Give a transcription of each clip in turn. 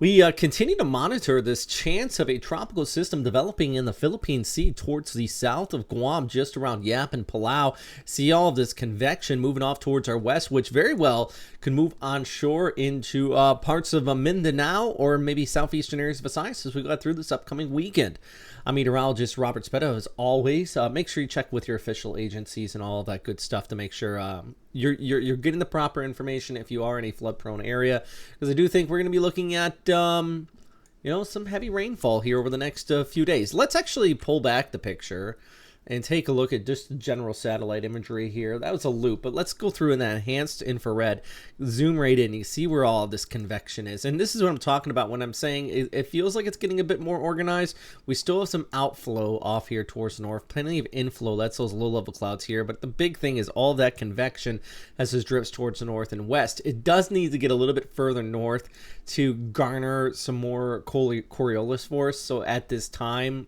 We continue to monitor this chance of a tropical system developing in the Philippine Sea towards the south of Guam, just around Yap and Palau. See all of this convection moving off towards our west, which very well could move onshore into parts of Mindanao or maybe southeastern areas of Visayas as we go through this upcoming weekend. I'm meteorologist Robert Spetta. As always, make sure you check with your official agencies and all of that good stuff to make sure you're getting the proper information if you are in a flood-prone area, because I do think we're going to be looking at some heavy rainfall here over the next few days. Let's actually pull back the picture and take a look at just the general satellite imagery here. That was a loop, but let's go through in that enhanced infrared, zoom right in. You see where all this convection is, and this is what I'm talking about when I'm saying it feels like it's getting a bit more organized. We still have some outflow off here towards the north, plenty of inflow. That's those low-level clouds here, but the big thing is all that convection as it drips towards the north and west. It does need to get a little bit further north to garner some more Coriolis force. So at this time,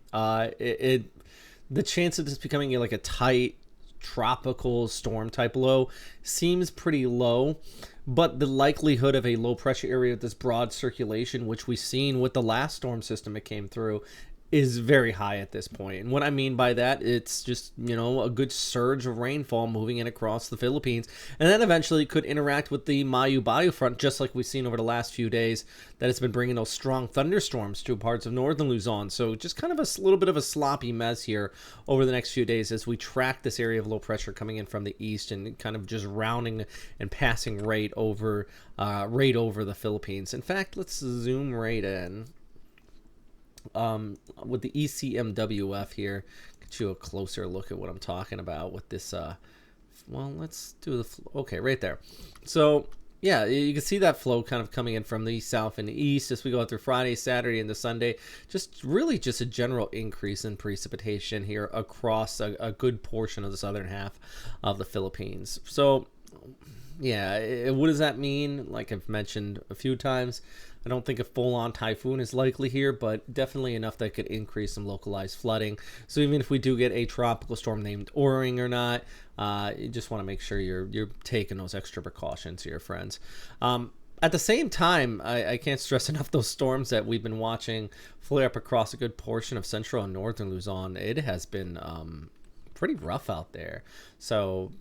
the chance of this becoming like a tight tropical storm type low seems pretty low, but the likelihood of a low pressure area with this broad circulation, which we've seen with the last storm system it came through, is very high at this point. And what I mean by that, it's just, a good surge of rainfall moving in across the Philippines, and then eventually could interact with the Mayu-Bayu front, just like we've seen over the last few days, that it's been bringing those strong thunderstorms to parts of northern Luzon. So just kind of a little bit of a sloppy mess here over the next few days as we track this area of low pressure coming in from the east and kind of just rounding and passing right over the Philippines. In fact, let's zoom right in. With the ECMWF here, get you a closer look at what I'm talking about with this. Well, let's do okay, right there. So yeah, you can see that flow kind of coming in from the south and the east as we go through Friday, Saturday, and the Sunday. Just a general increase in precipitation here across a good portion of the southern half of the Philippines. So yeah, what does that mean? Like I've mentioned a few times, I don't think a full-on typhoon is likely here, but definitely enough that could increase some localized flooding. So even if we do get a tropical storm named Oring or not, you just want to make sure you're taking those extra precautions here, friends. At the same time, I can't stress enough those storms that we've been watching flare up across a good portion of central and northern Luzon. It has been pretty rough out there. So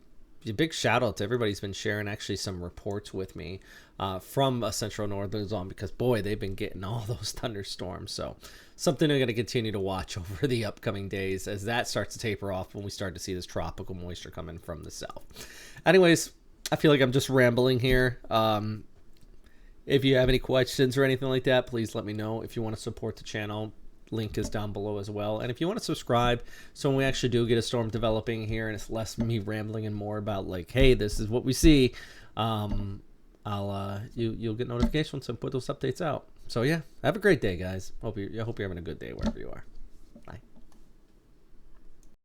a big shout out to everybody who's been sharing actually some reports with me from central northern Luzon, because boy, they've been getting all those thunderstorms. So something we're going to continue to watch over the upcoming days as that starts to taper off when we start to see this tropical moisture coming from the south. Anyways, I feel like I'm just rambling here. If you have any questions or anything like that, please let me know. If you want to support the channel, link is down below as well. And if you want to subscribe, so when we actually do get a storm developing here and it's less me rambling and more about like, hey, this is what we see, you'll get notifications once I put those updates out. So yeah, have a great day, guys. I hope you're having a good day wherever you are.